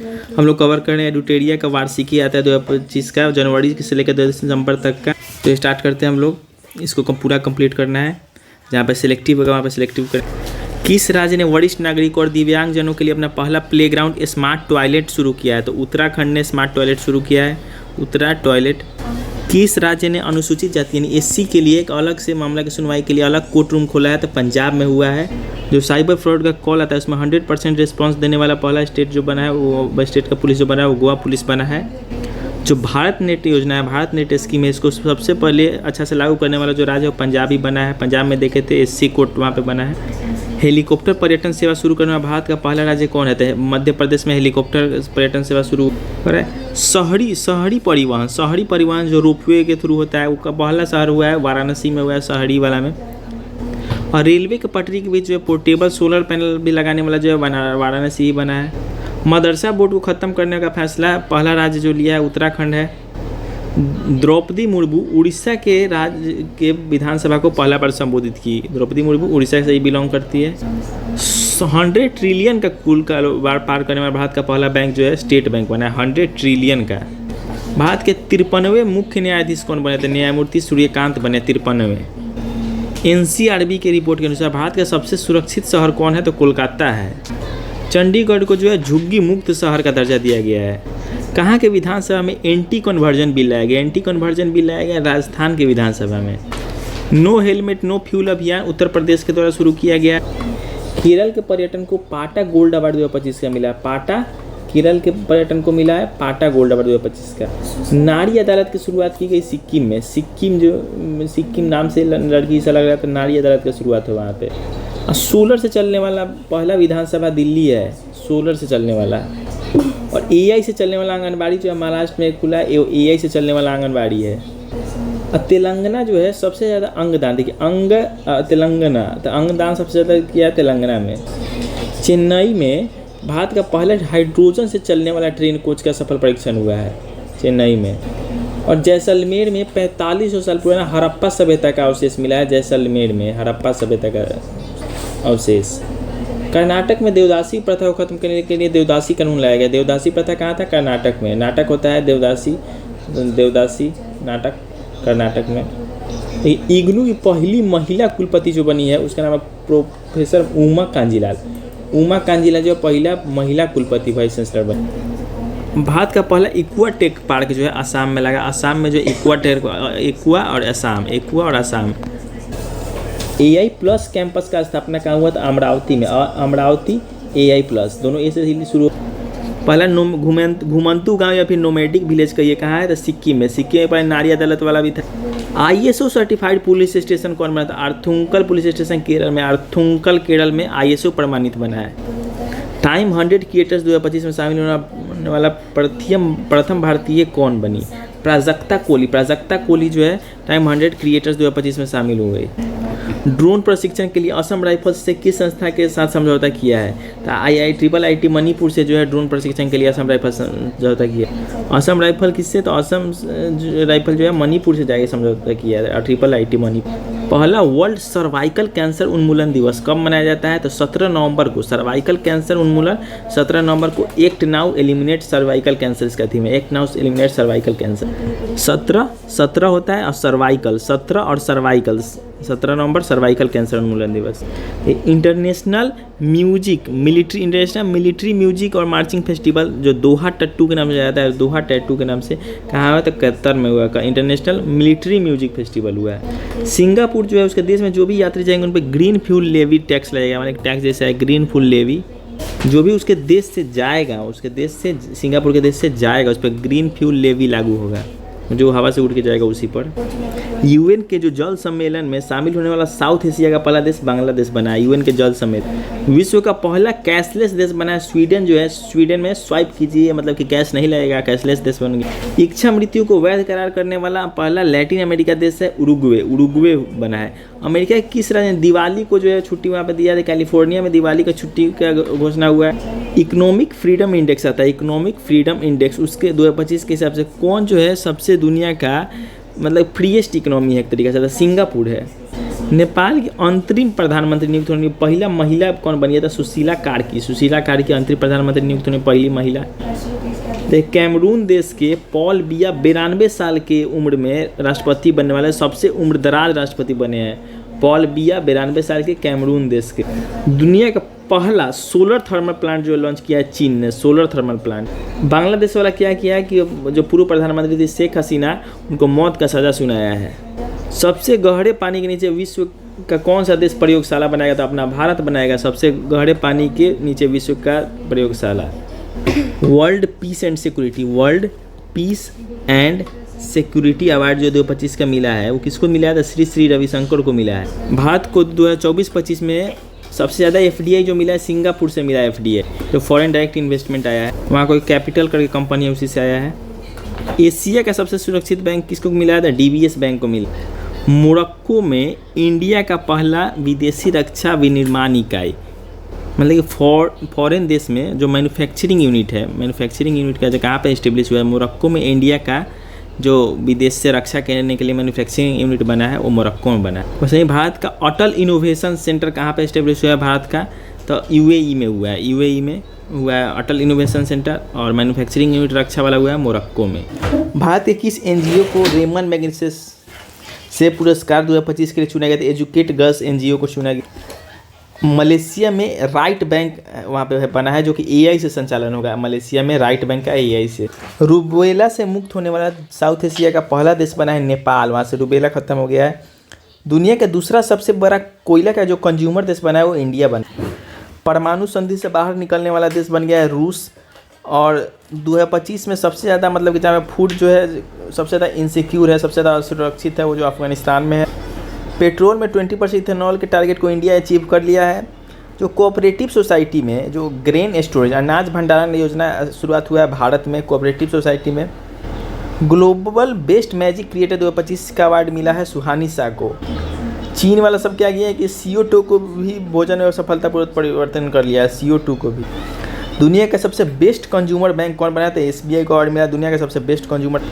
हम लोग कवर कर रहे हैं एडुटेरिया का वार्षिकी आता है 2025 का, जनवरी से लेकर 2 दिसंबर तक का। तो स्टार्ट करते हैं हम लोग, इसको पूरा कंप्लीट करना है। जहाँ पे सिलेक्टिव होगा वहाँ पे सिलेक्टिव कर। किस राज्य ने वरिष्ठ नागरिक और दिव्यांगजनों के लिए अपना पहला प्लेग्राउंड स्मार्ट टॉयलेट शुरू किया है? तो उत्तराखंड ने स्मार्ट टॉयलेट शुरू किया है, उत्तरा टॉयलेट। किस राज्य ने अनुसूचित जाति यानी एससी के लिए एक अलग से मामला की सुनवाई के लिए अलग कोर्ट रूम खोला है? तो पंजाब में हुआ है। जो साइबर फ्रॉड का कॉल आता है उसमें 100% रिस्पांस देने वाला पहला स्टेट जो बना है वो स्टेट का पुलिस जो बना है वो गोवा पुलिस बना है। जो भारत नेट योजना है, भारत नेट स्कीम है, इसको सबसे पहले अच्छा से लागू करने वाला जो राज्य है वो पंजाब ही बना है। पंजाब में देखे थे एससी कोर्ट वहाँ पे बना है। हेलीकॉप्टर पर्यटन सेवा शुरू करने वाला भारत का पहला राज्य कौन है? तो मध्य प्रदेश में हेलीकॉप्टर पर्यटन सेवा शुरू कर रहा है। शहरी परिवहन जो रोपवे के थ्रू होता है उसका पहला शहर हुआ है वाराणसी में हुआ है, शहरी वाला में। और रेलवे के पटरी के बीच जो है पोर्टेबल सोलर पैनल भी लगाने वाला जो है वाराणसी ही बना है। मदरसा बोर्ड को ख़त्म करने का फैसला पहला राज्य जो लिया है उत्तराखंड है। द्रौपदी मुर्मू उड़ीसा के राज्य के विधानसभा को पहला बार संबोधित की। द्रौपदी मुर्मू उड़ीसा से ही बिलोंग करती है। 100 ट्रिलियन का कुल कारोबार पार करने वाला भारत का पहला बैंक जो है स्टेट बैंक बना है, 100 ट्रिलियन का। भारत के 53वें मुख्य न्यायाधीश कौन बने थे? न्यायमूर्ति सूर्यकांत बने 53वें। एनसीआरबी के रिपोर्ट के अनुसार भारत का सबसे सुरक्षित शहर कौन है? तो कोलकाता है। चंडीगढ़ को जो है झुग्गी मुक्त शहर का दर्जा दिया गया है। कहाँ के विधानसभा में एंटी कन्वर्जन बिल लाया गया? एंटी कन्वर्जन बिल लाया गया राजस्थान के विधानसभा में। नो हेलमेट नो फ्यूल अभियान उत्तर प्रदेश के द्वारा शुरू किया गया। केरल के पर्यटन को पाटा गोल्ड अवार्ड 2025 का मिला। पाटा केरल के पर्यटन को मिला है पाटा गोल्ड अवार्ड 2025 का। नारी अदालत की शुरुआत की गई सिक्किम में। सिक्किम नाम से लड़की से लग रहा था, नारी अदालत की शुरुआत है वहाँ पे। और सोलर से चलने वाला पहला विधानसभा दिल्ली है, सोलर से चलने वाला। और एआई से चलने वाला आंगनबाड़ी जो है महाराष्ट्र में खुला है, एआई से चलने वाला आंगनबाड़ी है। और तेलंगाना जो है सबसे ज़्यादा अंगदान, देखिए तेलंगाना तो अंगदान सबसे ज़्यादा किया है तेलंगाना में। चेन्नई में भारत का पहला हाइड्रोजन से चलने वाला ट्रेन कोच का सफल परीक्षण हुआ है चेन्नई में। और जैसलमेर में 4500 साल पुराना हड़प्पा सभ्यता का अवशेष मिला है। जैसलमेर में हड़प्पा सभ्यता का अवशेष। कर्नाटक में देवदासी प्रथा को खत्म करने के लिए देवदासी कानून लाया गया। देवदासी प्रथा कहाँ था? कर्नाटक में। नाटक होता है देवदासी नाटक कर्नाटक में। इग्नू की पहली महिला कुलपति जो बनी है उसका नाम है प्रोफेसर उमा कांजीलाल। उमा कांजीलाल जो पहला महिला कुलपति वाइस चांसलर बनी। भारत का पहला एक्वा टेक पार्क जो है असम में लगा। असम में जो एक्वा और असम। AI प्लस कैंपस का स्थापना कहाँ हुआ था? अमरावती में। अमरावती AI प्लस दोनों ऐसे ही शुरू। पहला घुमंतू गांव या फिर नोमैडिक विलेज का ये कहाँ है? तो सिक्किम में। सिक्किम में पहले नारी अदालत वाला भी था। ISO सर्टिफाइड पुलिस स्टेशन कौन बना था? अर्थुंकल पुलिस स्टेशन केरल में। अर्थुंकल केरल में ISO प्रमाणित बना है। टाइम 100 क्रिएटर्स 2025 में शामिल होने वाला प्रथम भारतीय कौन बनी? प्राजक्ता कोहली जो है टाइम 100 क्रिएटर्स 2025 में शामिल हो गई। ड्रोन प्रशिक्षण के लिए असम राइफल्स से किस संस्था के साथ समझौता किया है? तो IIT मणिपुर से जो है ड्रोन प्रशिक्षण के लिए असम राइफल समझौता किया। असम राइफल किससे? तो असम राइफल जो है मणिपुर से जाके समझौता किया है। IIT मणिपुर। पहला वर्ल्ड सर्वाइकल कैंसर उन्मूलन दिवस कब मनाया जाता है? तो 17 नवंबर को। सर्वाइकल कैंसर उन्मूलन 17 नवंबर को। Act now eliminate cervical cancer इसका थीम है। Act now eliminate cervical cancer. 17 होता है और सर्वाइकल 17 और सर्वाइकल 17 नवंबर सर्वाइकल कैंसर उन्मूलन दिवस। इंटरनेशनल मिलिट्री म्यूजिक और मार्चिंग फेस्टिवल जो दोहा टट्टू के नाम से जाता है, दोहा टैटू के नाम से कहाँ हुआ? तो कतर में हुआ का इंटरनेशनल मिलिट्री म्यूजिक फेस्टिवल हुआ है। सिंगापुर जो है उसके देश में जो भी यात्री जाएंगे उन पर ग्रीन फ्यूल लेवी टैक्स लगेगा। माने टैक्स जैसा है ग्रीन फ्यूल लेवी। जो भी उसके देश से जाएगा, सिंगापुर के देश से जाएगा उस पर ग्रीन फ्यूल लेवी लागू होगा। जो हवा से उड़ के जाएगा उसी पर। UN के जो जल सम्मेलन में शामिल होने वाला साउथ एशिया का पहला देश बांग्लादेश बना है। UN के जल सम्मेलन। विश्व का पहला कैशलेस देश बना है स्वीडन जो है। स्वीडन में स्वाइप कीजिए मतलब कि कैश नहीं लगेगा, कैशलेस देश बन गया। इच्छा मृत्यु को वैध करार करने वाला पहला लैटिन अमेरिका देश है उरुग्वे बना है। अमेरिका के किस राज्य ने दिवाली को जो है छुट्टी वहाँ पर दिया है? कैलिफोर्निया में दिवाली का छुट्टी का घोषणा हुआ है। इकोनॉमिक फ्रीडम इंडेक्स आता है, इकोनॉमिक फ्रीडम इंडेक्स उसके 2025 के हिसाब से कौन जो है सबसे दुनिया का मतलब फ्रीएस्ट इकोनॉमी है एक तरीके से? सिंगापुर है। नेपाल की अंतरिम प्रधानमंत्री नियुक्त होने की पहला महिला कौन बनी है? तो सुशीला कार्की। सुशीला कार्की अंतरिम प्रधानमंत्री नियुक्त होने पहली महिला। तो कैमरून देश के पॉल बिया 92 साल के उम्र में राष्ट्रपति बनने वाले सबसे उम्रदराज राष्ट्रपति बने हैं। पॉल बिया 92 साल के, कैमरून देश के। दुनिया का पहला सोलर थर्मल प्लांट जो लॉन्च किया है चीन ने, सोलर थर्मल प्लांट। बांग्लादेश वाला क्या किया है कि जो पूर्व प्रधानमंत्री थी शेख हसीना, उनको मौत का सज़ा सुनाया है। सबसे गहरे पानी के नीचे विश्व का कौन सा देश प्रयोगशाला बनाएगा? तो अपना भारत बनाएगा सबसे गहरे पानी के नीचे विश्व का प्रयोगशाला। World peace and security, world peace and security award जो 2025 का मिला है वो किसको मिला है? तो श्री श्री रविशंकर को मिला है। भारत को 2024-25 में सबसे ज़्यादा एफडीआई जो मिला है सिंगापुर से मिला है। एफडीआई जो फॉरेन डायरेक्ट इन्वेस्टमेंट आया है, वहाँ कोई कैपिटल करके कंपनी है उसी से आया है। एशिया का सबसे सुरक्षित बैंक किसको मिला है? तो डीबीएस बैंक को मिला। मोरक्को में इंडिया का पहला विदेशी रक्षा विनिर्माण इकाई, मतलब कि फॉरेन देश में जो मैन्युफैक्चरिंग यूनिट है, मैन्युफैक्चरिंग यूनिट का जो कहाँ पे इस्टेब्लिश हुआ है? मोरक्को में इंडिया का जो विदेश से रक्षा करने के लिए मैन्युफैक्चरिंग यूनिट बना है वो मोरक्को में बना है। वैसे ही भारत का अटल इनोवेशन सेंटर कहाँ पे इस्टेब्लिश हुआ है भारत का? तो यूएई में हुआ है। यूएई में हुआ है अटल इनोवेशन सेंटर, और मैन्युफैक्चरिंग यूनिट रक्षा वाला हुआ है मोरक्को में। भारत के किस एनजीओ को रेमन मैग्सेसे से पुरस्कार 2025 के लिए चुना गया था? एजुकेट गर्ल्स एनजीओ को चुना गया। मलेशिया में राइट बैंक वहाँ पे बना है जो कि एआई से संचालन होगा। मलेशिया में राइट बैंक का एआई से। रूबेला से मुक्त होने वाला साउथ एशिया का पहला देश बना है नेपाल। वहाँ से रूबेला खत्म हो गया है। दुनिया का दूसरा सबसे बड़ा कोयला का जो कंज्यूमर देश बना है वो इंडिया बना। परमाणु संधि से बाहर निकलने वाला देश बन गया है रूस। और 2025 में सबसे ज़्यादा मतलब कि जहाँ फूड जो है सबसे ज़्यादा इनसिक्योर है, सबसे ज़्यादा सुरक्षित है, वो जो अफगानिस्तान में है। पेट्रोल में 20% इथेनॉल के टारगेट को इंडिया अचीव कर लिया है। जो कोऑपरेटिव सोसाइटी में जो ग्रेन स्टोरेज अनाज भंडारण योजना शुरुआत हुआ है भारत में कोऑपरेटिव सोसाइटी में। ग्लोबल बेस्ट मैजिक क्रिएटर 2025 का अवार्ड मिला है सुहानी शाह को। चीन वाला सब क्या किया है कि CO2 को भी भोजन में सफलतापूर्वक परिवर्तन कर लिया है, CO2 को भी। दुनिया का सबसे बेस्ट कंज्यूमर बैंक कौन बनाया था? SBI को अवार्ड मिला दुनिया का सबसे बेस्ट कंज्यूमर।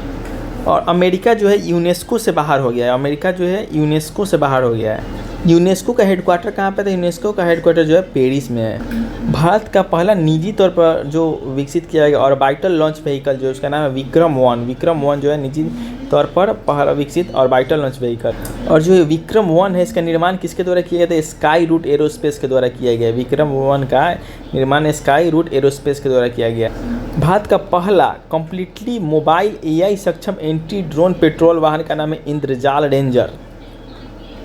और अमेरिका जो है यूनेस्को से बाहर हो गया है। अमेरिका जो है यूनेस्को से बाहर हो गया है। यूनेस्को का हेडक्वार्टर कहाँ पे था? यूनेस्को का हेडक्वार्टर जो है पेरिस में है। भारत का पहला निजी तौर पर जो विकसित किया गया ऑर्बिटल लॉन्च व्हीकल जो उसका नाम है विक्रम-1। विक्रम-1 जो है निजी तौर पर पहला विकसित ऑर्बिटल लॉन्च व्हीकल। और जो विक्रम-1 है इसका निर्माण किसके द्वारा किया गया था? स्काई रूट एरोस्पेस के द्वारा किया गया। विक्रम-1 का निर्माण स्काई रूट एरोस्पेस के द्वारा किया गया। भारत का पहला कम्प्लीटली मोबाइल एआई सक्षम एंटी ड्रोन पेट्रोल वाहन का नाम है इंद्रजाल रेंजर।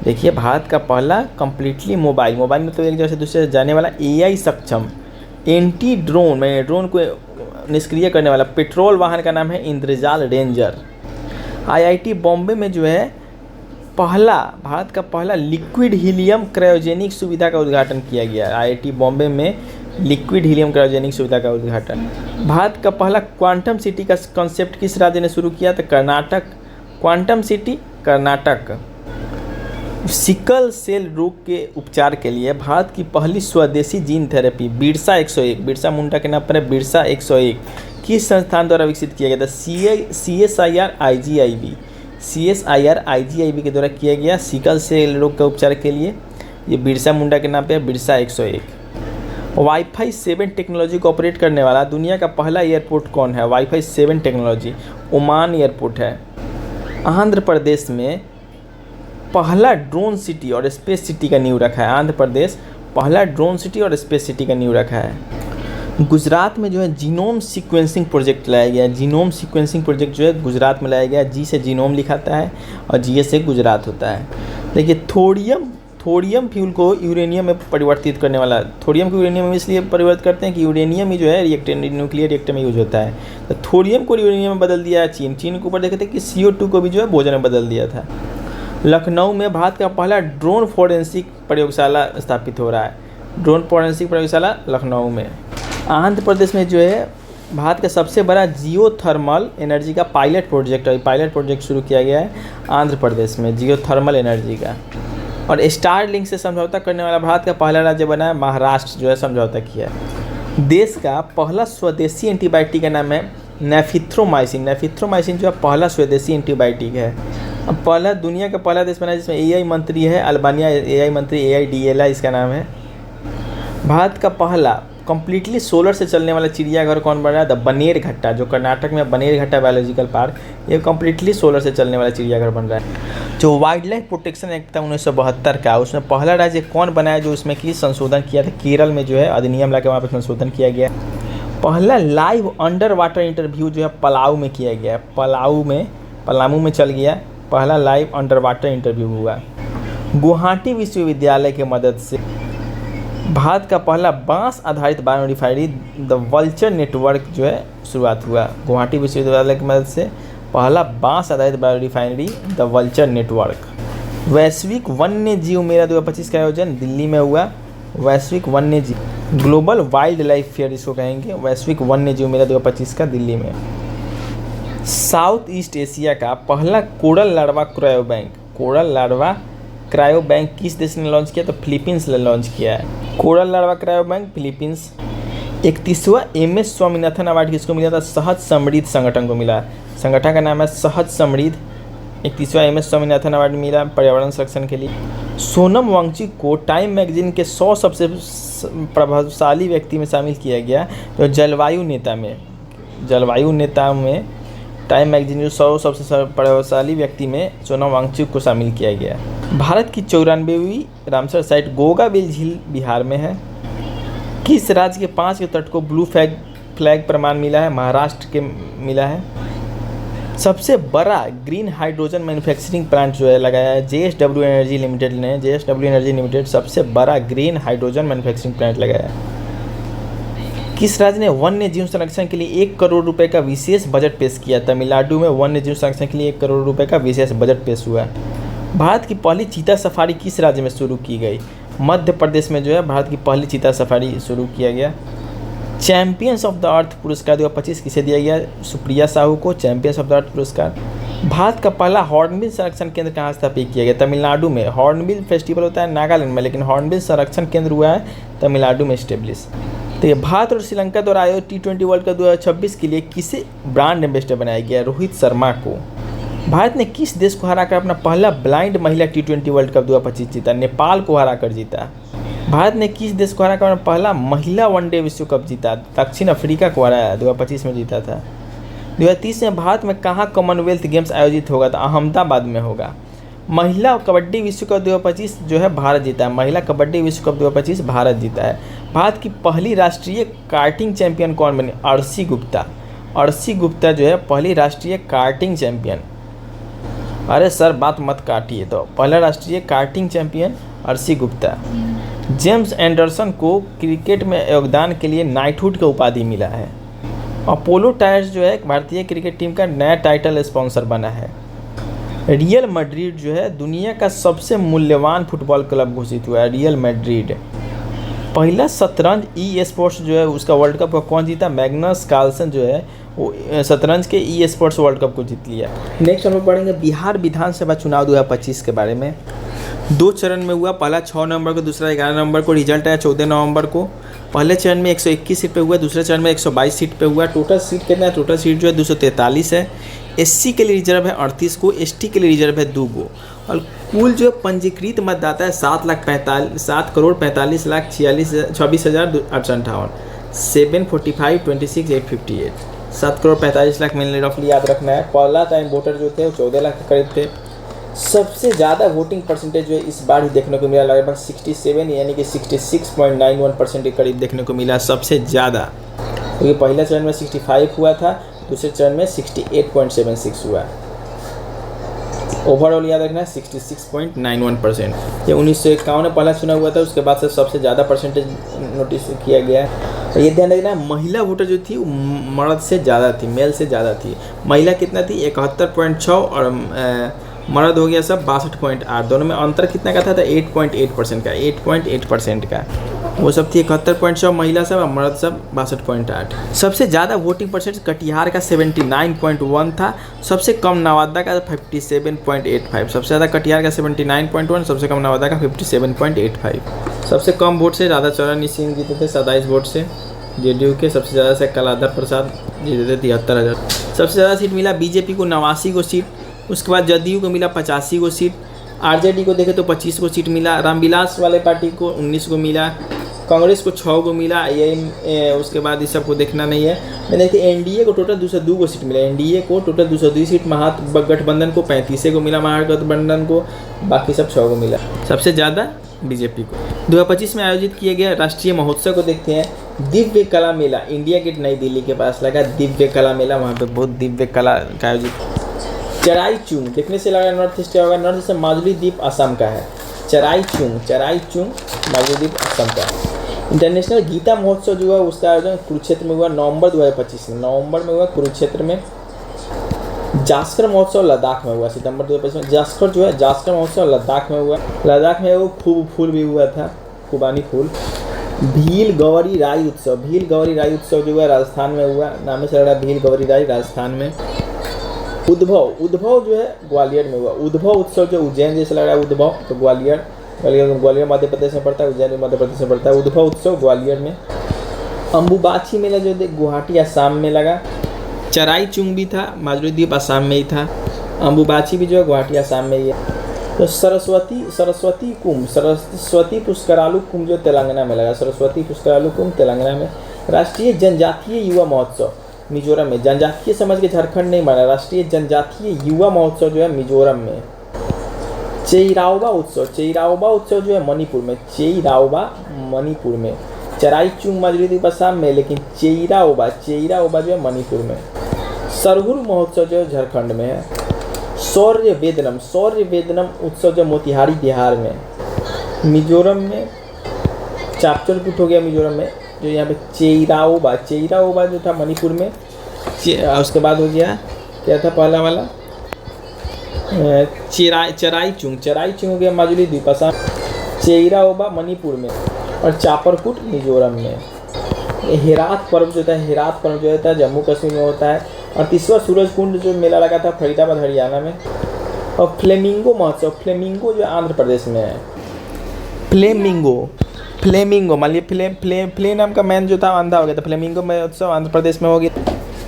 देखिए भारत का पहला कम्प्लीटली मोबाइल में तो एक जगह से दूसरे जाने वाला एआई सक्षम एंटी ड्रोन में ड्रोन को निष्क्रिय करने वाला पेट्रोल वाहन का नाम है इंद्रजाल रेंजर। IIT बॉम्बे में जो है भारत का पहला लिक्विड हीलियम क्रायोजेनिक सुविधा का उद्घाटन किया गया। IIT बॉम्बे में लिक्विड हीलियम क्रायोजेनिक सुविधा का उद्घाटन। भारत का पहला क्वांटम सिटी का कॉन्सेप्ट किस राज्य ने शुरू किया? तो Karnataka. Quantum city Karnataka. Sickle cell रोग के उपचार के लिए भारत की पहली स्वदेशी जीन थेरेपी बिरसा 101, बिरसा मुंडा के नाम पर है बिरसा 101, किस संस्थान द्वारा विकसित किया गया था? CSIR IGIB के द्वारा किया गया सिकल सेल रोग के उपचार के लिए। ये बिरसा मुंडा के नाम पे है बिरसा 101। वाईफाई 7 टेक्नोलॉजी को ऑपरेट करने वाला दुनिया का पहला एयरपोर्ट कौन है? वाईफाई 7 टेक्नोलॉजी ओमान एयरपोर्ट है। आंध्र प्रदेश में पहला ड्रोन सिटी और स्पेस सिटी का नींव रखा है। आंध्र प्रदेश पहला ड्रोन सिटी और स्पेस सिटी का नींव रखा है। गुजरात में जो है जीनोम सीक्वेंसिंग प्रोजेक्ट लाया गया है। जीनोम सीक्वेंसिंग प्रोजेक्ट जो है गुजरात में लाया गया है। जी से जीनोम लिखाता है और GS से गुजरात होता है। देखिए थोरियम फ्यूल को यूरेनियम में परिवर्तित करने वाला, थोरियम को यूरेनियम में इसलिए परिवर्तित करते हैं कि यूरेनियम ही जो है न्यूक्लियर रिएक्टर में यूज होता है। तो थोरियम को यूरेनियम में बदल दिया है चीन के ऊपर देखे थे कि CO2 को भी जो है भोजन में बदल दिया था। लखनऊ में भारत का पहला ड्रोन फॉरेंसिक प्रयोगशाला स्थापित हो रहा है। ड्रोन फॉरेंसिक प्रयोगशाला लखनऊ में। आंध्र प्रदेश में जो है भारत का सबसे बड़ा जियोथर्मल एनर्जी का पायलट प्रोजेक्ट है। पायलट प्रोजेक्ट शुरू किया गया है आंध्र प्रदेश में जियोथर्मल एनर्जी का। और स्टारलिंक से समझौता करने वाला भारत का पहला राज्य बना है महाराष्ट्र, जो है समझौता किया है। देश का पहला स्वदेशी एंटीबायोटिक का नाम है नेफिथ्रोमाइसिन। नेफिथ्रोमाइसिन जो है पहला स्वदेशी एंटीबायोटिक है। अब पहला दुनिया का पहला देश बना जिसमें एआई मंत्री है, अल्बानिया एआई मंत्री AIDLA इसका नाम है। भारत का पहला कम्प्लीटली सोलर से चलने वाला चिड़ियाघर कौन बन रहा है? द बनेरघट्टा, जो कर्नाटक में बनेरघट्टा बायोलॉजिकल पार्क, ये कम्प्लीटली सोलर से चलने वाला चिड़ियाघर बन रहा है। जो वाइल्ड लाइफ प्रोटेक्शन एक्ट था 1972 का, उसमें पहला राज्य कौन बनाया जो उसमें की संशोधन किया था? केरल में जो है अधिनियम ला के वहाँ पर संशोधन किया गया। पहला लाइव अंडर वाटर इंटरव्यू जो है पलाऊ में किया गया, पलामू में चल गया, पहला लाइव अंडर वाटर इंटरव्यू हुआ। गुवाहाटी विश्वविद्यालय के मदद से भारत का पहला बांस आधारित bio refinery the vulture network जो है शुरुआत हुआ। गुवाहाटी विश्वविद्यालय की मदद से पहला बांस आधारित bio refinery the vulture network. वैश्विक वन्य जीव मेला 2025 का आयोजन दिल्ली में हुआ। वैश्विक वन्य जीव ग्लोबल वाइल्ड लाइफ फेयर इसको कहेंगे, वैश्विक वन्य जीव मेला 2025 का दिल्ली में। साउथ ईस्ट एशिया का पहला coral larva cryo bank, coral larva cryo bank किस देश ने लॉन्च किया? तो फिलीपींस ने लॉन्च किया है coral larva cryo bank, Philippines. 31वां MS स्वामीनाथन अवार्ड किसको मिला था? सहज समृद्ध संगठन को मिला। संगठन का नाम है सहज समृद्ध। 31वां MS स्वामीनाथन अवार्ड मिला पर्यावरण संरक्षण के लिए। सोनम वांगचुक को टाइम मैगजीन के 100 सबसे प्रभावशाली व्यक्ति में शामिल किया गया, जो जलवायु नेता में टाइम मैगजीन जो 100 सबसे प्रभावशाली व्यक्ति में सोनम वांगचुक को शामिल किया गया। भारत की 94वीं रामसर साइट गोगाबिल झील बिहार में है। किस राज्य के 5 के तट को ब्लू फ्लैग प्रमाण मिला है? महाराष्ट्र के मिला है। सबसे बड़ा ग्रीन हाइड्रोजन मैन्युफैक्चरिंग प्लांट जो है लगाया है JSW एनर्जी लिमिटेड ने। JSW एनर्जी लिमिटेड सबसे बड़ा ग्रीन हाइड्रोजन मैन्युफैक्चरिंग प्लांट लगाया है। किस राज्य ने वन्य जीव संरक्षण के लिए 1 करोड़ रुपए का विशेष बजट पेश किया? तमिलनाडु में वन्य जीव संरक्षण के लिए 1 करोड़ रुपए का विशेष बजट पेश हुआ। भारत की पहली चीता सफारी किस राज्य में शुरू की गई? मध्य प्रदेश में जो है भारत की पहली चीता सफारी शुरू किया गया। चैंपियंस ऑफ द अर्थ पुरस्कार 2025 किसे दिया गया? सुप्रिया साहू को चैंपियंस ऑफ द अर्थ पुरस्कार। भारत का पहला हॉर्नबिल संरक्षण केंद्र कहाँ स्थापित किया गया? तमिलनाडु में। हॉर्नबिल फेस्टिवल होता है नागालैंड में, लेकिन हॉर्नबिल संरक्षण केंद्र हुआ है तमिलनाडु में स्टेब्लिश। तो ये भारत और श्रीलंका द्वारा आयोजित T20 वर्ल्ड कप 2026 के लिए किसे ब्रांड एम्बेसडर बनाया गया? रोहित शर्मा को। भारत ने किस देश को हराकर अपना पहला ब्लाइंड महिला T20 वर्ल्ड कप 2025 जीता? नेपाल को हराकर जीता। भारत ने किस देश को हराकर अपना पहला महिला वनडे विश्व कप जीता? दक्षिण अफ्रीका को हराया, 2025 में जीता था। 2030 में भारत में कहाँ कॉमनवेल्थ गेम्स आयोजित होगा? तो अहमदाबाद में होगा। महिला कबड्डी विश्व कप 2025 जो है भारत जीता है। महिला कबड्डी विश्व कप 2025 भारत जीता है। भारत की पहली राष्ट्रीय कार्टिंग चैंपियन कौन बनी? अर्शी गुप्ता। अर्शी गुप्ता जो है पहली राष्ट्रीय कार्टिंग चैंपियन। अरे सर बात मत काटिए। तो पहला राष्ट्रीय karting champion Arshi Gupta. James Anderson को क्रिकेट में योगदान के लिए नाइटहुड का उपाधि मिला है। अपोलो टायर्स जो है भारतीय क्रिकेट टीम का नया टाइटल स्पॉन्सर बना है। रियल मैड्रिड जो है दुनिया का सबसे मूल्यवान फुटबॉल क्लब घोषित हुआ है, रियल मैड्रिड। पहला शतरंज ई स्पोर्ट्स जो है उसका वर्ल्ड कप कौन जीता? मैग्नस कार्लसन जो है वो शतरंज के ई स्पोर्ट्स वर्ल्ड कप को जीत लिया। नेक्स्ट हम लोग पढ़ेंगे बिहार विधानसभा चुनाव 2025 के बारे में। 2 चरण में हुआ, पहला 6 नवंबर को, दूसरा 11 नवंबर को। रिजल्ट आया 14 नवंबर को। पहले चरण में 121 सीट पे हुआ, दूसरे चरण में 122 सीट पे हुआ। टोटल सीट कितना है? टोटल सीट जो है 243 है। SC के लिए रिजर्व है 38 को, ST के लिए रिजर्व है 2 को। और कुल जो पंजीकृत मतदाता है 7,45,46,26,858 745,26,858 7,45,00,000 मैंने रफली याद रखना है। पहला टाइम वोटर जो थे वो 14 लाख के करीब थे। सबसे ज़्यादा वोटिंग परसेंटेज जो है इस बार ही देखने को मिला, लगभग 67 यानी कि 66.91% के करीब देखने को मिला सबसे ज़्यादा, क्योंकि पहले चरण में 65 हुआ था, दूसरे चरण में 68.76 हुआ। ओवरऑल याद रखना है 66.91%। ये 1951 में पहला चुनाव हुआ था, उसके बाद से सबसे ज़्यादा परसेंटेज नोटिस किया गया है। और ये ध्यान रखना महिला वोटर जो थी वो मर्द से ज़्यादा थी, मेल से ज़्यादा थी। महिला कितना थी? 71.6 और मर्द हो गया सब 62.8। दोनों में अंतर कितना का था? 8.8% का, 8.8% का। वो सब थी 71.6 महिला सब और मर्द सब 62.8। सबसे ज़्यादा वोटिंग परसेंट कटिहार का 79.1 था, सबसे कम नवादा का 57.85। सबसे ज़्यादा कटिहार का 79.1, सबसे कम नवादा का 57.85। सबसे कम वोट से राधा चरण सिंह जीते थे 27 वोट से JDU के। सबसे ज़्यादा से कलाधर प्रसाद जीते थे 73,000। सबसे ज़्यादा सीट मिला BJP को 89 को सीट, उसके बाद जदयू को मिला 85 को सीट, आरजेडी को देखे तो 25 को सीट मिला, रामविलास वाले पार्टी को 19 को मिला, कांग्रेस को 6 को मिला, ये उसके बाद इस सबको देखना नहीं है। मैं देखिए एनडीए को टोटल 202 को सीट मिला, एनडीए को टोटल 202 सीट, महागठबंधन को 35 को मिला, महागठबंधन को, बाकी सब 6 को मिला, सबसे ज़्यादा बीजेपी को। 2025 में आयोजित किए गए राष्ट्रीय महोत्सव को देखते हैं। दिव्य कला मेला इंडिया गेट नई दिल्ली के पास लगा, दिव्य कला मेला, वहाँ पे बहुत दिव्य कला का आयोजित। चराई चुंग देखने से लगा नॉर्थ ईस्ट होगा, नॉर्थ ईस्ट माजुली द्वीप असम का है। चराई चुंग माजुली द्वीप असम का है। इंटरनेशनल गीता महोत्सव जो हुआ उसका आयोजन कुरुक्षेत्र में हुआ नवंबर 2025 में, नवंबर में हुआ कुरुक्षेत्र में। जास्कर महोत्सव लद्दाख में हुआ सितंबर 2025 में। जास्कर महोत्सव लद्दाख में हुआ, लद्दाख में वो खूब फूल भी हुआ था, खुबानी फूल। भील गौरी राई उत्सव जो हुआ राजस्थान में हुआ, नाम से लग रहा भील गौरी राई राजस्थान में। उद्भव जो है ग्वालियर में हुआ, उद्भव उत्सव जो उज्जैन जैसे लग रहा है, उद्भव तो ग्वालियर मध्य प्रदेश में पड़ता है, उज्जैन मध्य प्रदेश में पड़ता है। उद्भव उत्सव ग्वालियर में। अम्बुबाची मेला जो गुवाहाटी असम में लगा। चराई चुंग भी था, माजुली द्वीप असम में ही था। अम्बुबाची भी जो है गुवाहाटी असम में ही है। तो सरस्वती पुष्करालु कुंभ जो तेलंगाना में लगा, सरस्वती पुष्करालु कुंभ तेलंगाना में। राष्ट्रीय जनजातीय युवा महोत्सव मिजोरम में, जनजातीय समझ के झारखंड नहीं माना, राष्ट्रीय जनजातीय युवा महोत्सव जो है मिजोरम में। चेइराओबा उत्सव जो है मणिपुर में, मणिपुर में। चराई चुंग माजुली द्वीप असम में, लेकिन चेइराओबा जो है मणिपुर में। सरहुल महोत्सव जो झारखंड में है। शौर्य वेदनम उत्सव जो मोतिहारी बिहार में। मिजोरम में चापचरकुट हो गया मिजोरम में, जो यहाँ पे चेइराओबा जो था मणिपुर में। उसके बाद हो गया क्या था पहला वाला, चराई चुंग हो गया माजुली द्वीप असम, चेइराओबा मणिपुर में और चापरकुट मिजोरम में। हेरात पर्व जो होता है जम्मू कश्मीर में होता है। और तीसरा सूरज कुंड जो मेला लगा था फरीदाबाद हरियाणा में। और फ्लेमिंगो महोत्सव जो आंध्र प्रदेश में है। फ्लेमिंगो मान लीजिए फ्ले नाम का मैन जो था अंधा हो गया था, फ्लेमिंगो महोत्सव आंध्र प्रदेश में हो गया।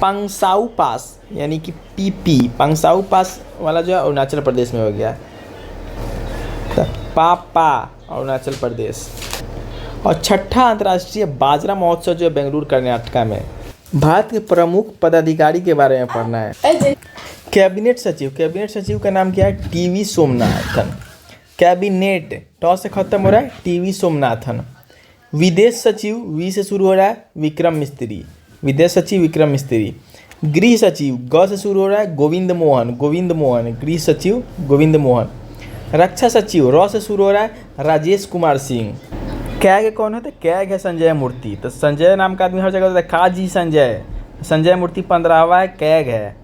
पंगसाउ पास यानी कि पीपी पंगसाउ पास वाला जो है अरुणाचल प्रदेश में हो गया। पापा अरुणाचल प्रदेश। और छठा अंतर्राष्ट्रीय बाजरा महोत्सव जो है बेंगलुरु कर्नाटका में। भारत के प्रमुख पदाधिकारी के बारे में पढ़ना है। कैबिनेट सचिव का नाम क्या है? टीवी सोमनाथन। कैबिनेट टॉस से खत्म हो रहा है, टीवी सोमनाथन। विदेश सचिव वी से शुरू हो रहा है, विक्रम मिस्त्री। विदेश सचिव विक्रम मिस्त्री। गृह सचिव ग से शुरू हो रहा है, गोविंद मोहन। गृह सचिव गोविंद मोहन। रक्षा सचिव र से शुरू हो रहा है, राजेश कुमार सिंह। कैग कौन होता है? कैग है संजय मूर्ति। तो संजय नाम का आदमी हर जगह होता है, काजी संजय मूर्ति 15वां है, कैग है।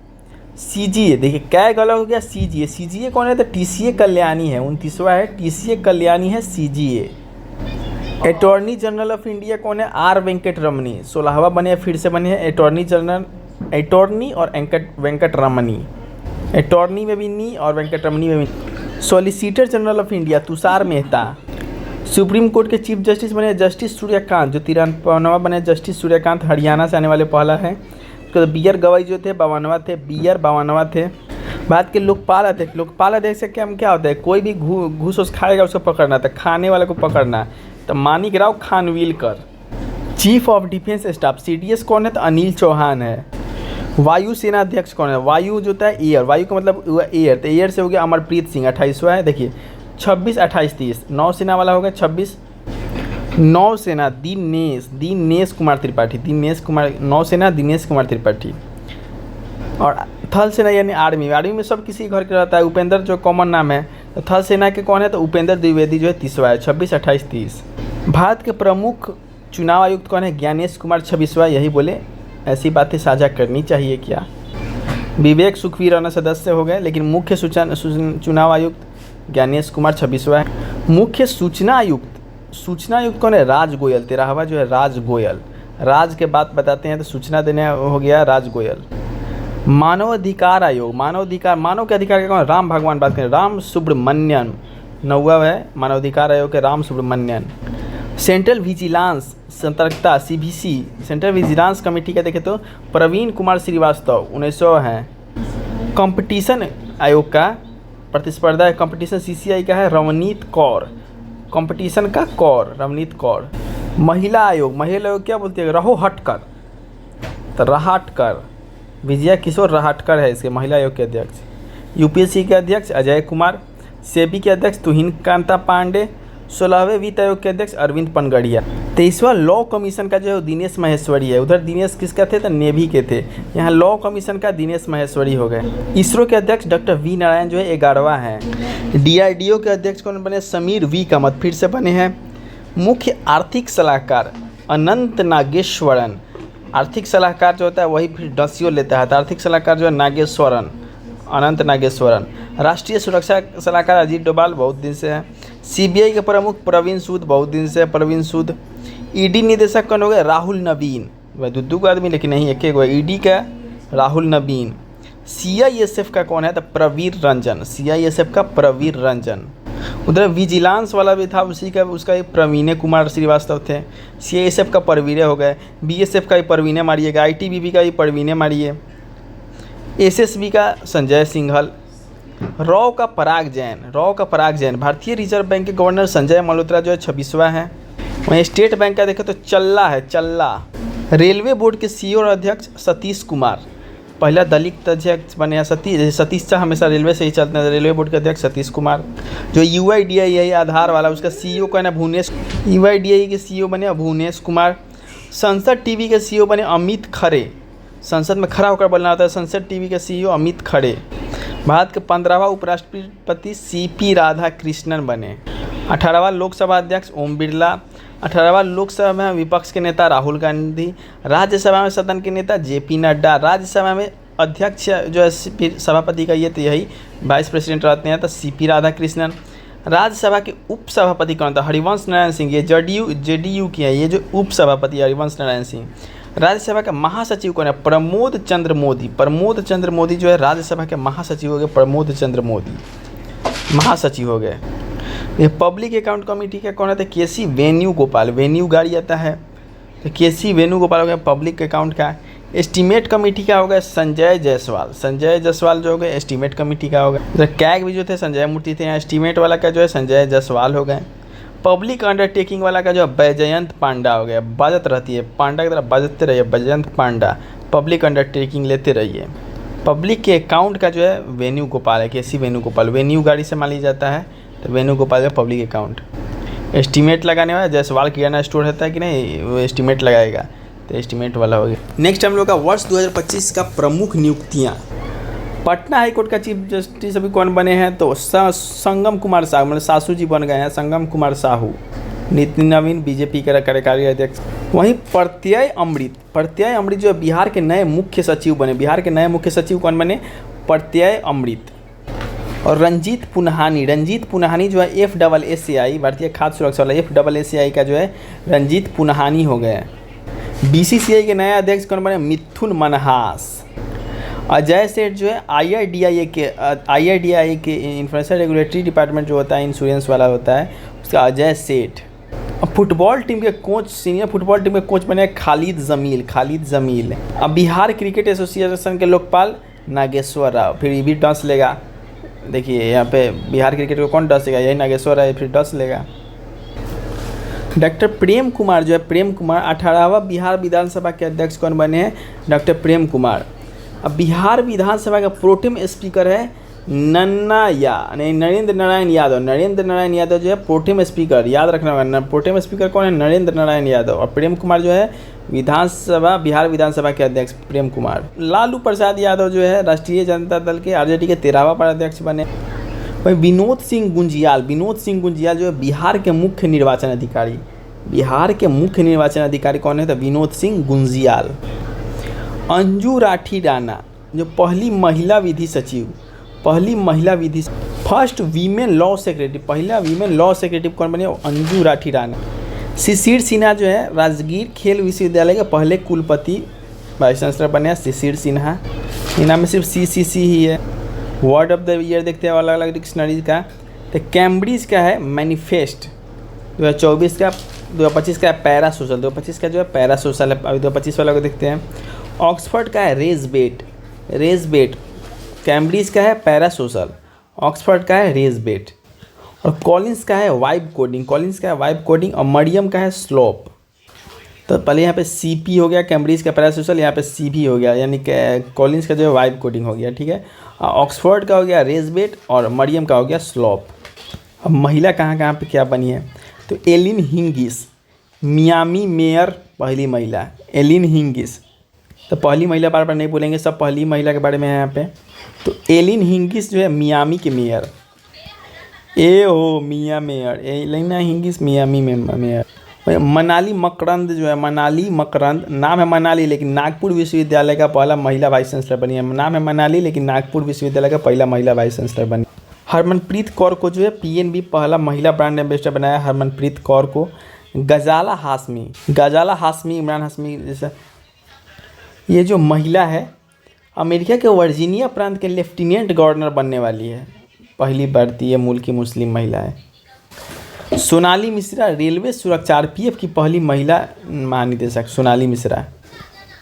सीजीए देखिए कैग अलग हो गया, सीजीए कौन है? तो टीसीए कल्याणी है, 29वां है, टीसीए कल्याणी है CGA. Attorney general of India कौन है? आर वेंकट रमनी। 16वां बने, फिर से बने हैं अटॉर्नी और वेंकट रमनी। अटॉर्नी में भी नी और वेंकट रमनी में भी। Solicitor general of India Tushar Mehta. Supreme court के चीफ जस्टिस बने जस्टिस सूर्यकांत, जो 53वां बने जस्टिस सूर्यकांत, हरियाणा से आने वाले पहला है। तो बी आर गवाई जो थे 52वां थे। भारत के लोकपाल अध्यक्ष से क्या होता है? कोई भी घूस खाएगा उसको पकड़ना था, खाने वाले को पकड़ना। तो Manikrao Khanvilkar. Chief of defence staff CDS कौन है? तो अनिल चौहान है। वायु सेना अध्यक्ष कौन है? वायु जो होता है एयर, वायु का मतलब हुआ एयर, तो एयर से हो गया अमरप्रीत सिंह, 28वां है। देखिए 26, 28, 30। नौसेना वाला हो गया 26। नौसेना दिनेश कुमार त्रिपाठी। नौसेना दिनेश कुमार त्रिपाठी। और थल सेना यानी आर्मी में सब किसी घर के रहता है। उपेंद्र जो कॉमन नाम है, तो थल सेना के कौन है? तो उपेंद्र द्विवेदी जो है 30वां है, 26, 28, 30। भारत के प्रमुख चुनाव आयुक्त कौन है? ज्ञानेश कुमार 26वां। यही बोले, ऐसी बातें साझा करनी चाहिए क्या? विवेक सुखवीर अन्य सदस्य हो गए, लेकिन मुख्य चुनाव आयुक्त ज्ञानेश कुमार 26वां है। मुख्य सूचना आयुक्त कौन है? राज गोयल। 13वां जो है राज गोयल। राज के बात बताते हैं तो सूचना देने हो गया राज गोयल। मानव के अधिकार के कौन? राम भगवान बात करें, राम सुब्रमण्यन। 9वां है मानव अधिकार आयोग के राम सुब्रमण्यन। सेंट्रल विजिलेंस सतर्कता CVC सेंट्रल विजिलेंस कमेटी का देखें तो प्रवीण कुमार श्रीवास्तव 1900 हैं। कंपटीशन आयोग का प्रतिस्पर्धा कंपटीशन CCI का है रवनीत कौर, कंपटीशन का कौर रवनीत कौर। महिला आयोग क्या बोलती है, रहो हटकर, तो रहाटकर, विजया किशोर रहाटकर है इसके महिला आयोग के अध्यक्ष। UPSC के अध्यक्ष अजय कुमार, सेबी के अध्यक्ष तुहिन कांता पांडे, 16वें वित्त आयोग के अध्यक्ष अरविंद पनगड़िया। 23वां लॉ कमीशन का जो है दिनेश माहेश्वरी है। उधर दिनेश किसका थे, तो नेवी के थे। यहाँ लॉ कमीशन का दिनेश माहेश्वरी हो गए। इसरो के अध्यक्ष डॉक्टर वी नारायण जो है 11वां है। DRDO के अध्यक्ष कौन बने, समीर वी कामत फिर से बने हैं। मुख्य आर्थिक सलाहकार अनंत नागेश्वरन, आर्थिक सलाहकार जो होता है वही फिर डसियो लेता है, तो आर्थिक सलाहकार जो है नागेश्वरन, अनंत नागेश्वरन। राष्ट्रीय सुरक्षा सलाहकार अजीत डोभाल बहुत दिन से है। CBI के प्रमुख प्रवीण सूद बहुत दिन से है, प्रवीण सूद। ED निदेशक कौन हो गए, राहुल नवीन, वह दो आदमी लेकिन नहीं एक एक, ED का राहुल नवीन। CISF का कौन है, तो प्रवीर रंजन, CISF का प्रवीर रंजन। उधर विजिलेंस वाला भी था, उसी का उसका ही प्रवीण कुमार श्रीवास्तव थे। CISF का परवीरे हो गए। BSF का ही परवीने मारिएगा, ITBP का ही परवीने मारिए। SSB का संजय सिंघल। रॉ का पराग जैन, भारतीय रिजर्व बैंक के गवर्नर संजय मल्होत्रा जो है 26वां है। वहीं स्टेट बैंक का देखें तो चल्ला है, चल्ला। रेलवे बोर्ड के CEO और अध्यक्ष सतीश कुमार, पहला दलित अध्यक्ष बने हैं सतीश शाह, हमेशा रेलवे से ही चलते हैं। रेलवे बोर्ड के अध्यक्ष सतीश कुमार। जो UIDAI है आधार वाला, उसका CEO कौन है, भुवनेश। UIDAI के CEO बने भुवनेश कुमार। संसद TV के CEO बने अमित खरे, संसद में खड़ा होकर बोलना होता है। संसद TV के CEO अमित खरे। भारत के 15वां उपराष्ट्रपति CP राधाकृष्णन बने। 18वां लोकसभा अध्यक्ष ओम बिरला। 18वां लोकसभा में विपक्ष के नेता राहुल गांधी। राज्यसभा में सदन के नेता JP नड्डा। राज्यसभा में अध्यक्ष जो है फिर सभापति का ये तो यही वाइस प्रेसिडेंट रहते हैं, तो CP राधाकृष्णन। राज्यसभा के उपसभापति कौन था, हरिवंश नारायण सिंह, ये JDU की है, ये जो उपसभापति हरिवंश नारायण सिंह। राज्यसभा का महासचिव कौन है, प्रमोद चंद्र मोदी जो है राज्यसभा के महासचिव हो गए, प्रमोद चंद्र मोदी महासचिव हो गए। ये पब्लिक अकाउंट कमेटी का कौन है, तो KC वेणुगोपाल, वेन्यू गाड़ी आता है तो KC वेणुगोपाल हो गया पब्लिक अकाउंट का। एस्टीमेट कमेटी का हो गया संजय जायसवाल जो हो गए एस्टीमेट कमेटी का हो गया। कैग भी जो थे संजय मूर्ति थे, यहाँ एस्टीमेट वाला का जो है संजय जायसवाल हो गए। पब्लिक अंडरटेकिंग वाला का जो बैजयंत पांडा हो गया, बजत रहती है पांडा की तरह बजते रहिए, बैजयंत पांडा, पब्लिक अंडरटेकिंग लेते रहिए। पब्लिक के अकाउंट का जो है वेणुगोपाल है, KC वेणुगोपाल, वेन्यू गाड़ी से मान लिया जाता है, तो वेणुगोपाल है पब्लिक अकाउंट। एस्टीमेट लगाने वाला जायसवाल किराना स्टोर रहता है कि नहीं, वो एस्टीमेट लगाएगा, तो एस्टीमेट वाला हो गया। नेक्स्ट हम लोग का वर्ष 2025 का प्रमुख नियुक्तियाँ। पटना हाईकोर्ट का चीफ जस्टिस अभी कौन बने हैं, तो संगम कुमार साहू, मतलब सासू जी बन गए हैं, संगम कुमार साहू। नितिन नवीन BJP के कार्यकारी अध्यक्ष। वहीं प्रत्यय अमृत जो बिहार के नए मुख्य सचिव बने। बिहार के नए मुख्य सचिव कौन बने, प्रत्यय अमृत। और रंजीत पुनहानी जो है FSSAI, भारतीय खाद्य सुरक्षा वाला FSSAI का जो है रंजीत पुनहानी हो गए। BCCI के नए अध्यक्ष कौन बने, मिथुन मनहास। अजय सेठ जो है IRDAI के इंफ्रास्ट्रक्चर रेगुलेटरी डिपार्टमेंट जो होता है, इंश्योरेंस वाला होता है, उसका अजय सेठ। फुटबॉल टीम के कोच, सीनियर फुटबॉल टीम के कोच बने खालिद जमील। अब बिहार क्रिकेट एसोसिएशन के लोकपाल नागेश्वर राव, फिर ये भी डस लेगा। देखिए यहाँ पे बिहार क्रिकेट को कौन डसेगा, यही नागेश्वर राव फिर डस लेगा। डॉक्टर प्रेम कुमार जो है 18वां बिहार विधानसभा के अध्यक्ष कौन बने हैं, डॉक्टर प्रेम कुमार। अब बिहार विधानसभा का प्रोटेम स्पीकर है नरेंद्र नारायण यादव जो है प्रोटेम स्पीकर, याद रखना होगा। प्रोटेम स्पीकर कौन है, नरेंद्र नारायण यादव। और प्रेम कुमार जो है बिहार विधानसभा के अध्यक्ष प्रेम कुमार। लालू प्रसाद यादव जो है राष्ट्रीय जनता दल के RJD के 13वां अध्यक्ष बने। वही विनोद सिंह गुंजियाल जो है बिहार के मुख्य निर्वाचन अधिकारी कौन है, तो विनोद सिंह गुंजियाल। अंजू राठी राणा जो पहली महिला विधि सचिव, फर्स्ट वीमेन लॉ सेक्रेटरी कौन बने, अंजू राठी राणा। शिशिर सिन्हा जो है राजगीर खेल विश्वविद्यालय के पहले कुलपति वाइस चांसलर बने, शिशिर सिन्हा। इनमें में सिर्फ CCC ही है। वर्ड ऑफ द ईयर देखते हैं अलग अलग डिक्शनरीज का, तो कैम्ब्रिज का है मैनिफेस्ट 2024 का, 2025 का पैरासोशल, 2025 का जो है पैरासोशल है। अभी 2025 वाला को देखते हैं। ऑक्सफोर्ड का है रेजबेट, कैम्ब्रिज का है पैरासोशल, ऑक्सफोर्ड का है रेजबेट, और कॉलिंस का है वाइब कोडिंग, और मरियम का है स्लोप। तो पहले यहाँ पे CP हो गया, कैम्ब्रिज का पैरासोशल, यहाँ पे CP हो गया, यानी कॉलिंस का जो है वाइब कोडिंग हो गया, ठीक है। ऑक्सफोर्ड का हो गया रेजबेट, और मरियम का हो गया स्लोप। अब महिला कहाँ कहाँ पे क्या बनी है, तो एलिन हिंगिस, मियामी मेयर पहली महिला एलिन हिंगिस। तो पहली महिला बार बार नहीं बोलेंगे, सब पहली महिला के बारे में है यहाँ पे। तो एलिन हिंगिस जो है मियामी के मेयर, मिया मेयर, एलिना हिंगिस मियामी में मेयर। मनाली मकरंद जो है, मनाली मकरंद, नाम है मनाली लेकिन नागपुर विश्वविद्यालय का पहला महिला वाइस चांसलर बनी है। नाम है मनाली लेकिन नागपुर विश्वविद्यालय का पहला महिला वाइस चांसलर बनी। हरमनप्रीत कौर को जो है PNB पहला महिला ब्रांड एम्बेसडर बनाया, हरमनप्रीत कौर को। गजाला हाशमी, इमरान हाशमी जैसा ये जो महिला है अमेरिका के वर्जीनिया प्रांत के लेफ्टिनेंट गवर्नर बनने वाली है, पहली भारतीय मूल की मुस्लिम महिला है। सोनाली मिश्रा रेलवे सुरक्षा RPF की पहली महिला महानिदेशक, सोनाली मिश्रा।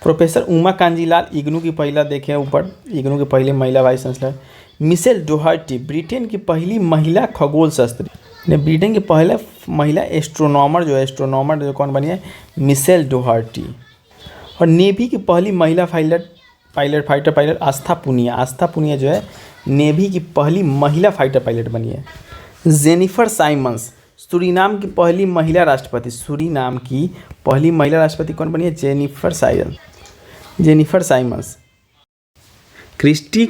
प्रोफेसर उमा कांजीलाल इग्नू की पहला, देखें ऊपर, इग्नू की पहली महिला vice chancellor. Michelle Doherty Britain की पहली महिला खगोल शास्त्री, ब्रिटेन की पहले महिला एस्ट्रोनॉमर जो कौन बनी है, मिशेल डोहर्टी। और नेवी की पहली महिला फाइटर पायलट आस्था पुनिया जो है नेवी की पहली महिला फाइटर पायलट बनी है। जेनिफर साइमंस सूरीनाम की पहली महिला राष्ट्रपति कौन बनी है, जेनिफर साइमंस। क्रिस्टी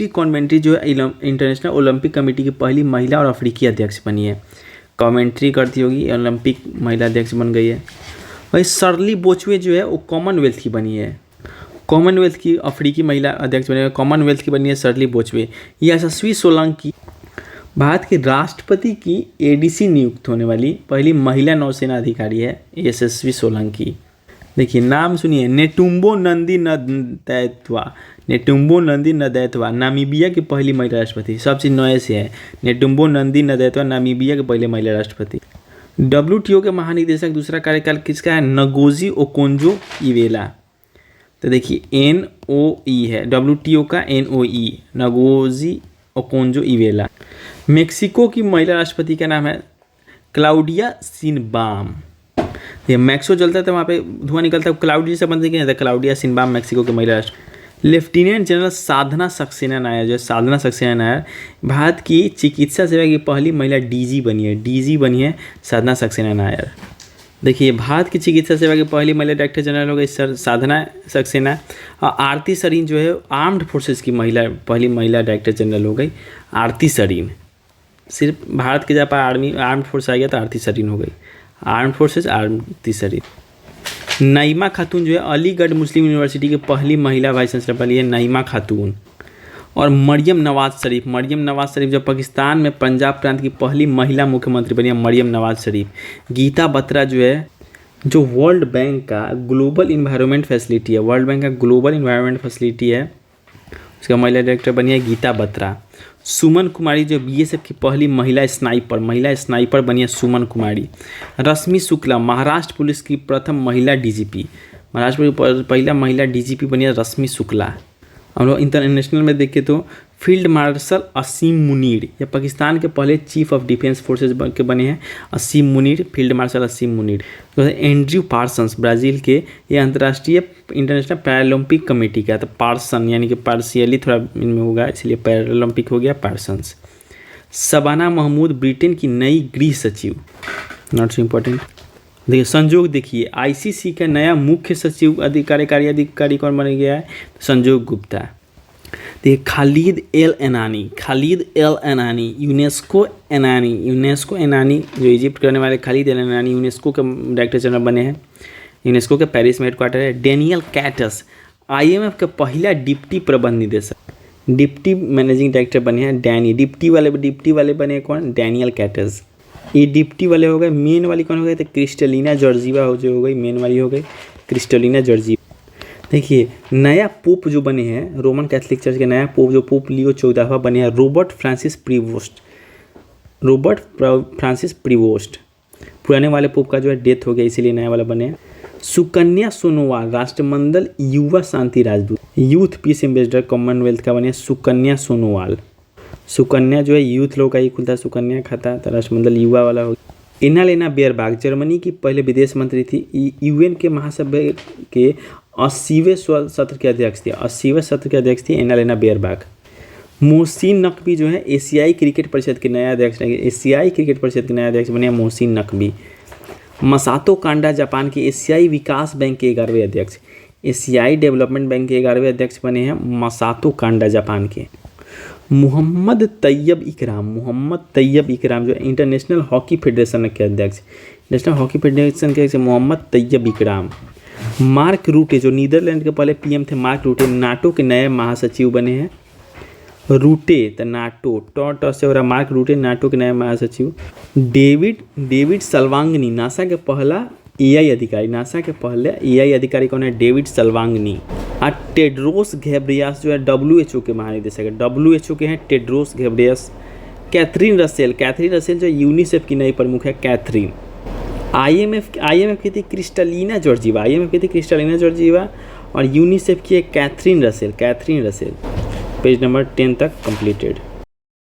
कॉन्वेंट्री जो है इंटरनेशनल ओलंपिक कमेटी की पहली महिला और अफ्रीकी अध्यक्ष बनी है, कमेंट्री करती होगी, ओलंपिक महिला अध्यक्ष बन गई है। वही शर्ली बोचवे जो है वो कॉमनवेल्थ की बनी है, कॉमनवेल्थ की अफ्रीकी महिला अध्यक्ष बनी है, कॉमनवेल्थ की बनी है शर्ली बोचवे। यशस्वी सोलंकी भारत के राष्ट्रपति की ADC नियुक्त होने वाली पहली महिला नौसेना अधिकारी है, यशस्वी सोलंकी। देखिए नाम सुनिए, नेटुम्बो नंदी नदैत्वा नामीबिया की पहली महिला राष्ट्रपति, सब चीज़ नए से है। नेटुम्बो नंदी नदैत्वा नामीबिया के पहले महिला राष्ट्रपति। WTO के महानिदेशक दूसरा कार्यकाल किसका है, नगोजी ओकोंजो इवेला। तो देखिए NOE है, WTO का NOE, Ngozi Okonjo Iweala. Mexico की महिला राष्ट्रपति का नाम है क्लाउडिया शिनबाम। ये मैक्सो जलता है तो वहाँ पे धुआं निकलता है, क्लाउडी से बनते क्या, क्लाउडिया शिनबाम मेक्सिको के महिला राष्ट्रपति। लेफ्टिनेंट जनरल साधना सक्सेना नायर भारत की चिकित्सा सेवा की पहली महिला DG बनी है साधना सक्सेना नायर। देखिए भारत की चिकित्सा सेवा की पहली महिला डायरेक्टर जनरल हो गई साधना सक्सेना। और आरती सरीन जो है आर्म्ड फोर्सेस की पहली महिला डायरेक्टर जनरल हो गई, आरती सरीन। सिर्फ भारत के जब आर्म्ड फोर्स आ गया तो आरती सरीन हो गई, आर्म्ड फोर्सेस आरती सरीन। नईमा खातून जो है अलीगढ़ मुस्लिम यूनिवर्सिटी की पहली महिला वाइस चांसलर बनी है, नईमा खातून। और मरियम नवाज शरीफ जो पाकिस्तान में पंजाब प्रांत की पहली महिला मुख्यमंत्री बनी है, मरियम नवाज शरीफ। गीता बत्रा जो है जो वर्ल्ड बैंक का ग्लोबल इन्वायरमेंट फैसिलिटी है, उसका महिला डायरेक्टर बनी है गीता बत्रा। सुमन कुमारी जो BSF की पहली महिला स्नाइपर बनी है, सुमन कुमारी। रश्मि शुक्ला महाराष्ट्र पुलिस की प्रथम महिला DGP, महाराष्ट्र की पहला महिला DGP बनी है रश्मि शुक्ला। हम लोग इंटरनेशनल में देखें तो फील्ड मार्शल असीम मुनीर, ये पाकिस्तान के पहले चीफ ऑफ डिफेंस फोर्सेज के बने हैं, फील्ड मार्शल असीम मुनीर। तो एंड्रयू पार्सन्स ब्राज़ील के, ये अंतर्राष्ट्रीय इंटरनेशनल पैरालंपिक कमेटी का, तो पार्सन यानी कि पार्शियली थोड़ा इनमें होगा इसलिए पैरालंपिक हो गया पार्सन्स। शबाना महमूद ब्रिटेन की नई गृह सचिव, नॉट सो इम्पोर्टेंट। देखिए संजोग, देखिए ICC का नया मुख्य सचिव कार्यकारी अधिकारी कौन बन गया है, संजोग गुप्ता। देखिए खालिद एल एनानी यूनेस्को एनानी जो इजिप्ट करने वाले खालिद एल एनानी यूनेस्को के डायरेक्टर जनरल बने हैं, यूनेस्को के पेरिस में हेडक्वार्टर है। डेनियल कैटस IMF का पहला डिप्टी प्रबंध निदेशक, डिप्टी मैनेजिंग डायरेक्टर बने हैं डिप्टी वाले बने कौन, डेनियल कैटस। ये डिप्टी वाले हो गए। मेन वाली कौन हो गई, तो क्रिस्टलिना जॉर्जिवा हो गई, मेन वाली हो गई क्रिस्टलिना जॉर्जिवा। देखिए नया पोप जो बने हैं रोमन कैथोलिक चर्च के नया पोप, जो पोप लियो 14वां बने हैं, रॉबर्ट फ्रांसिस प्रीवोस्ट। पुराने वाले पोप का जो है डेथ हो गया इसीलिए नया वाला बने हैं। सुकन्या सोनोवाल राष्ट्रमंडल युवा शांति राजदूत, यूथ पीस एम्बेसडर कॉमनवेल्थ का बने सुकन्या सोनोवाल। सुकन्या जो है यूथ लोग का ही खुलता है, सुकन्या खाता है, तो राष्ट्रमंडल युवा वाला हो। एनालेना बेयरबाख जर्मनी की पहले विदेश मंत्री थी, यूएन के महासभा के 80वें सत्र के अध्यक्ष थी, 80वें सत्र के अध्यक्ष थी एनालेना बेयरबाख। मोहसिन नकवी जो है एशियाई क्रिकेट परिषद के नए अध्यक्ष, एशियाई क्रिकेट परिषद के नए अध्यक्ष बने मोहसिन नकवी। मसातो कांडा जापान के एशियाई विकास बैंक के 11वें अध्यक्ष, एशियाई डेवलपमेंट बैंक के 11वें अध्यक्ष बने हैं मसातो कांडा जापान के। मोहम्मद तैयब इकराम जो इंटरनेशनल हॉकी फेडरेशन के अध्यक्ष, नेशनल हॉकी फेडरेशन के मोहम्मद तैयब इकराम। मार्क रूटे जो नीदरलैंड के पहले पीएम थे, मार्क रूटे नाटो के नए महासचिव बने हैं। रूटे तो नाटो टॉट से हो रहा, मार्क रूटे नाटो के नए महासचिव। डेविड सलवांगनी नासा के पहला एआई अधिकारी, नासा के पहले एआई अधिकारी कौन है? डेविड सलवांगनी। और टेड्रोस घेब्रेयस जो है डब्ल्यूएचओ के महानिदेशक है, डब्ल्यूएचओ के हैं टेड्रोस घेब्रेयस। कैथरीन रसेल जो यूनिसेफ की नई प्रमुख है, कैथरीन। आईएमएफ की थी क्रिस्टलिना जॉर्जिवा, और यूनिसेफ की है कैथरीन रसेल। पेज नंबर 10 तक कंप्लीटेड।